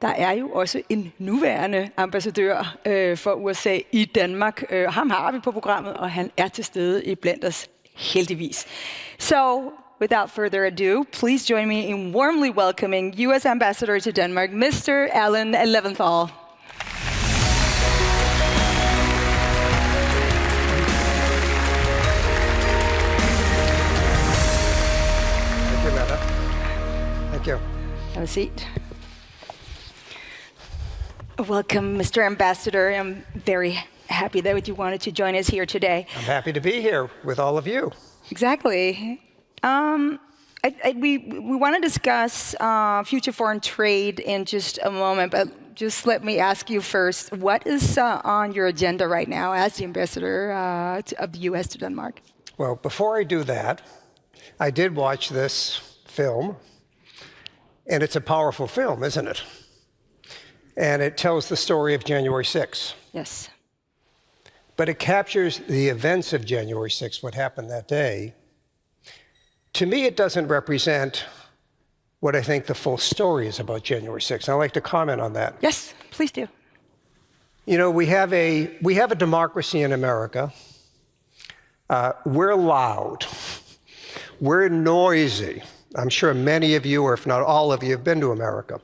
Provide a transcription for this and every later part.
Der er jo også en nuværende ambassadør for USA i Danmark. Ham har vi på programmet, og han er til stede i blandt os heldigvis. So, without further ado, please join me in warmly welcoming US Ambassador to Denmark, Mr. Alan Leventhal. Thank you, Mette. Thank you. Have a seat. Welcome, Mr. Ambassador. I'm very happy that you wanted to join us here today. I'm happy to be here with all of you. Exactly. We want to discuss future foreign trade in just a moment, but just let me ask you first, what is on your agenda right now as the ambassador of the U.S. to Denmark? Well, before I do that, I did watch this film, and it's a powerful film, isn't it? And it tells the story of January 6th. Yes. But it captures the events of January 6th, what happened that day. To me, it doesn't represent what I think the full story is about January 6th. I'd like to comment on that. Yes, please do. You know, we have a democracy in America. We're loud. We're noisy. I'm sure many of you, or if not all of you, have been to America.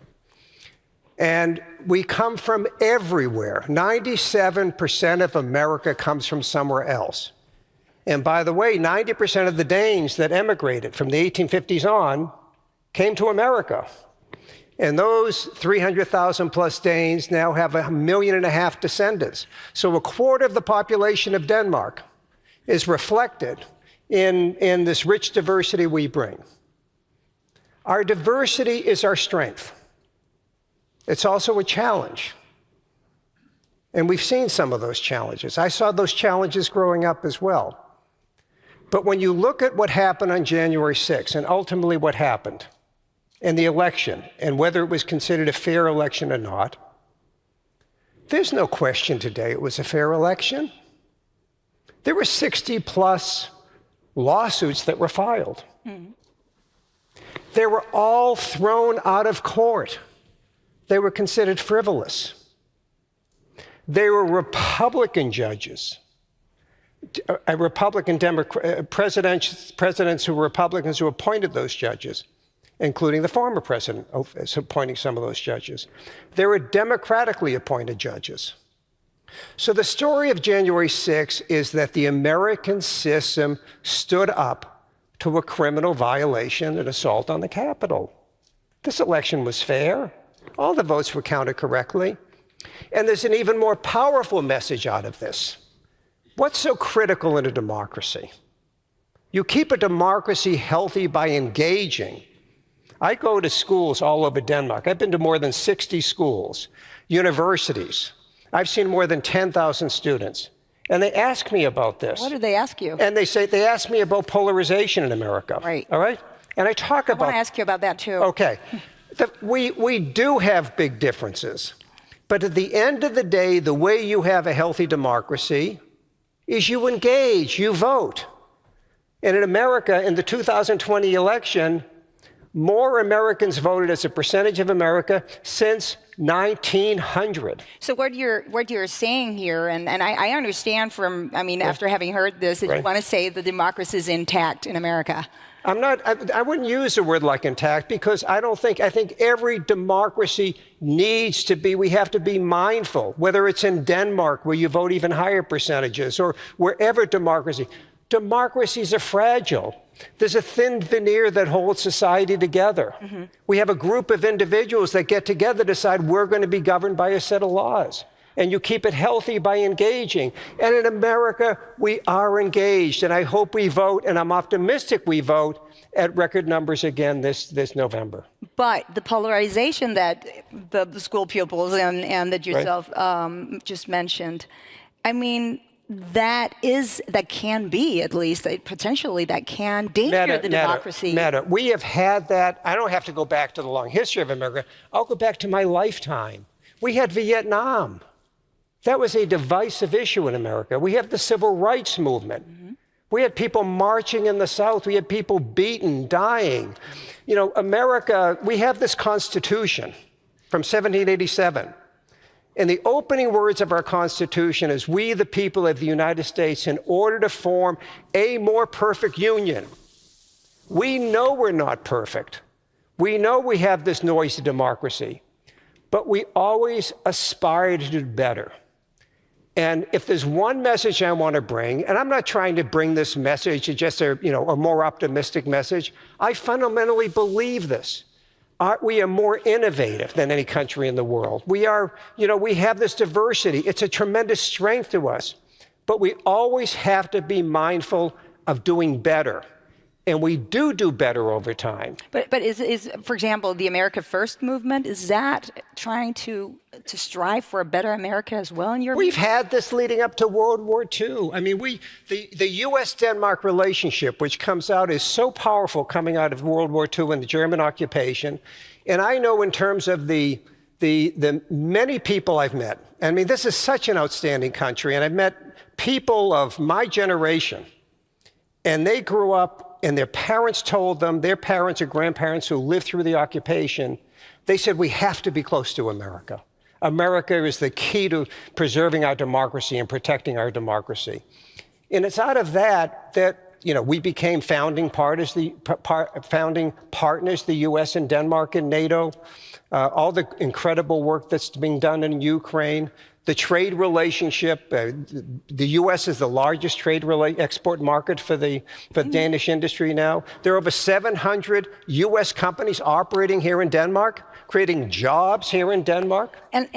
And we come from everywhere. 97% of America comes from somewhere else. And by the way, 90% of the Danes that emigrated from the 1850s on came to America. And those 300,000 plus Danes now have 1.5 million descendants. So a quarter of the population of Denmark is reflected in this rich diversity we bring. Our diversity is our strength. It's also a challenge. And we've seen some of those challenges. I saw those challenges growing up as well. But when you look at what happened on January 6th, and ultimately what happened in the election, and whether it was considered a fair election or not, there's no question today it was a fair election. There were 60+ lawsuits that were filed. Mm-hmm. They were all thrown out of court. They were considered frivolous. They were Republican judges, presidents who were Republicans who appointed those judges, including the former president appointing some of those judges. They were democratically appointed judges. So the story of January 6th is that the American system stood up to a criminal violation and assault on the Capitol. This election was fair. All the votes were counted correctly. And there's an even more powerful message out of this. What's so critical in a democracy? You keep a democracy healthy by engaging. I go to schools all over Denmark. I've been to more than 60 schools, universities. I've seen more than 10,000 students. And they ask me about this. What do they ask you? And they ask me about polarization in America. Right. All right? And I talk about... I want to ask you about that too. Okay. We do have big differences. But at the end of the day, the way you have a healthy democracy is you engage, you vote. And in America, in the 2020 election, more Americans voted as a percentage of America since 1900. So what you're saying here, and I understand from, after having heard this, that you want to say the democracy is intact in America. I wouldn't use the word like intact because I think every democracy needs to be, we have to be mindful, whether it's in Denmark where you vote even higher percentages or wherever democracies are fragile. There's a thin veneer that holds society together. Mm-hmm. We have a group of individuals that get together, decide we're going to be governed by a set of laws. And you keep it healthy by engaging. And in America, we are engaged. And I hope we vote, and I'm optimistic we vote at record numbers again this November. But the polarization that the school pupils and that yourself just mentioned, that can be, at least, potentially, that can danger the democracy. Mette, we have had that. I don't have to go back to the long history of America. I'll go back to my lifetime. We had Vietnam. That was a divisive issue in America. We have the civil rights movement. Mm-hmm. We had people marching in the South. We had people beaten, dying. You know, America, we have this Constitution. from 1787. And the opening words of our Constitution is, "We, the people of the United States, in order to form a more perfect union." We know we're not perfect. We know we have this noisy democracy, but we always aspire to do better. And if there's one message I want to bring, and I'm not trying to bring this message as just a more optimistic message, I fundamentally believe this. We are more innovative than any country in the world. We have this diversity. It's a tremendous strength to us. But we always have to be mindful of doing better. And we do better over time. But is, for example, the America First movement, is that trying to strive for a better America as well in your We've had this leading up to World War II. I mean, the U.S.-Denmark relationship, which comes out, is so powerful coming out of World War II and the German occupation. And I know in terms of the many people I've met, I mean, this is such an outstanding country, and I've met people of my generation, and they grew up and their parents told them, their parents or grandparents who lived through the occupation, they said, we have to be close to America. America is the key to preserving our democracy and protecting our democracy. And it's out of that we became founding partners, the U.S. and Denmark and NATO, all the incredible work that's being done in Ukraine, the trade relationship. The U.S. is the largest trade export market for the Danish industry now. There are over 700 U.S. companies operating here in Denmark, creating jobs here in Denmark. And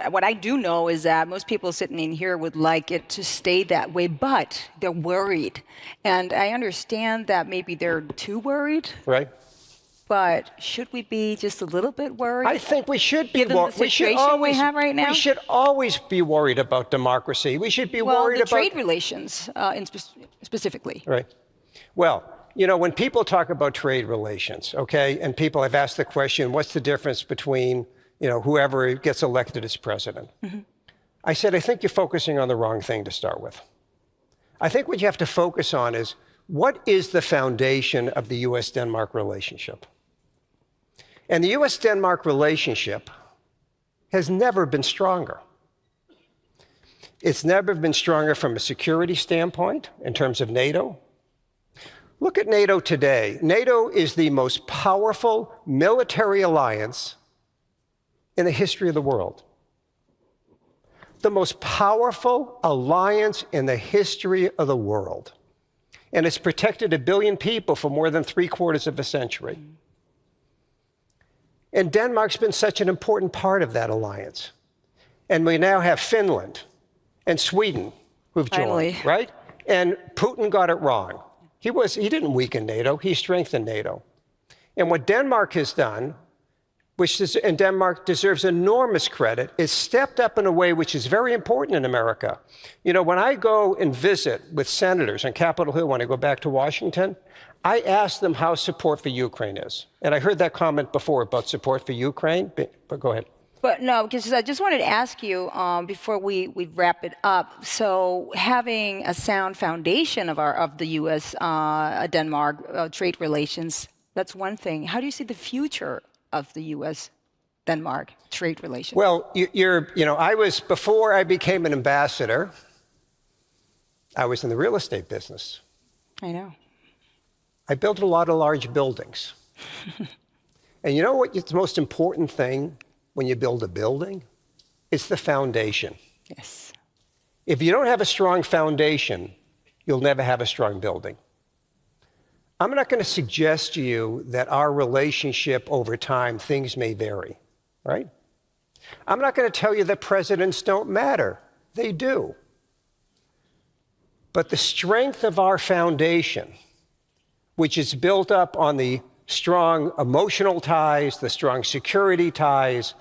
what I do know is that most people sitting in here would like it to stay that way, but they're worried. And I understand that maybe they're too worried. Right. But should we be just a little bit worried? I think we should be given the situation we have right now? We should always be worried about democracy. We should be worried about trade relations specifically. Right. Well, when people talk about trade relations, okay, and people have asked the question, what's the difference between, whoever gets elected as president? Mm-hmm. I said, I think you're focusing on the wrong thing to start with. I think what you have to focus on is, what is the foundation of the U.S.-Denmark relationship? And the U.S.-Denmark relationship has never been stronger. It's never been stronger from a security standpoint in terms of NATO. Look at NATO today. NATO is the most powerful military alliance in the history of the world. The most powerful alliance in the history of the world. And it's protected 1 billion people for more than 3/4 of a century. And Denmark's been such an important part of that alliance. And we now have Finland and Sweden who've joined, right? And Putin got it wrong. He didn't weaken NATO, he strengthened NATO. And what Denmark has done, and Denmark deserves enormous credit, is stepped up in a way which is very important in America. When I go and visit with senators on Capitol Hill, when I go back to Washington, I ask them how support for Ukraine is. And I heard that comment before about support for Ukraine, but go ahead. But no, because I just wanted to ask you before we wrap it up. So having a sound foundation of the U.S.-Denmark trade relations, that's one thing. How do you see the future of the U.S.-Denmark trade relations? Well, before I became an ambassador, I was in the real estate business. I know. I built a lot of large buildings. And you know what the most important thing when you build a building? It's the foundation. Yes. If you don't have a strong foundation, you'll never have a strong building. I'm not going to suggest to you that our relationship over time, things may vary, right? I'm not going to tell you that presidents don't matter. They do. But the strength of our foundation, which is built up on the strong emotional ties, the strong security ties,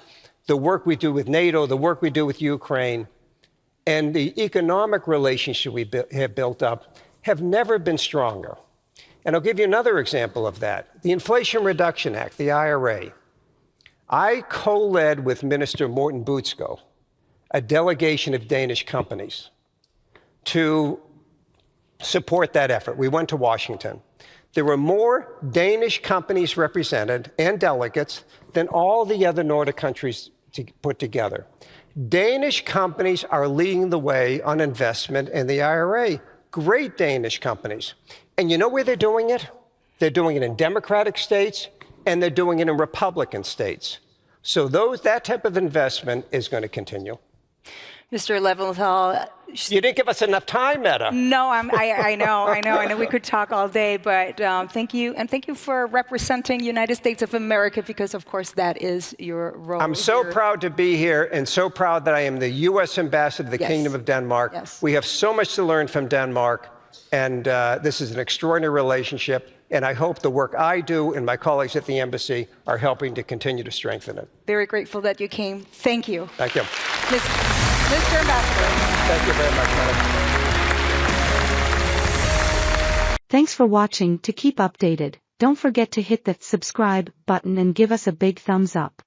the work we do with NATO, the work we do with Ukraine, and the economic relationship we have built up have never been stronger. And I'll give you another example of that. The Inflation Reduction Act, the IRA. I co-led with Minister Morten Bødskov a delegation of Danish companies to support that effort. We went to Washington. There were more Danish companies represented and delegates than all the other Nordic countries put together. Danish companies are leading the way on investment in the IRA. Great Danish companies. And you know where they're doing it? They're doing it in Democratic states, and they're doing it in Republican states. So that type of investment is going to continue. Mr. Leventhal. You didn't give us enough time, Mette. No, I know we could talk all day, but thank you. And thank you for representing United States of America, because, of course, that is your role. I'm so proud to be here and so proud that I am the U.S. ambassador to the Kingdom of Denmark. Yes. We have so much to learn from Denmark, and this is an extraordinary relationship. And I hope the work I do and my colleagues at the embassy are helping to continue to strengthen it. Very grateful that you came. Thank you. Thank you. Mr. Ambassador. Thank you very much, Mette. Thanks for watching. To keep updated, don't forget to hit that subscribe button and give us a big thumbs up.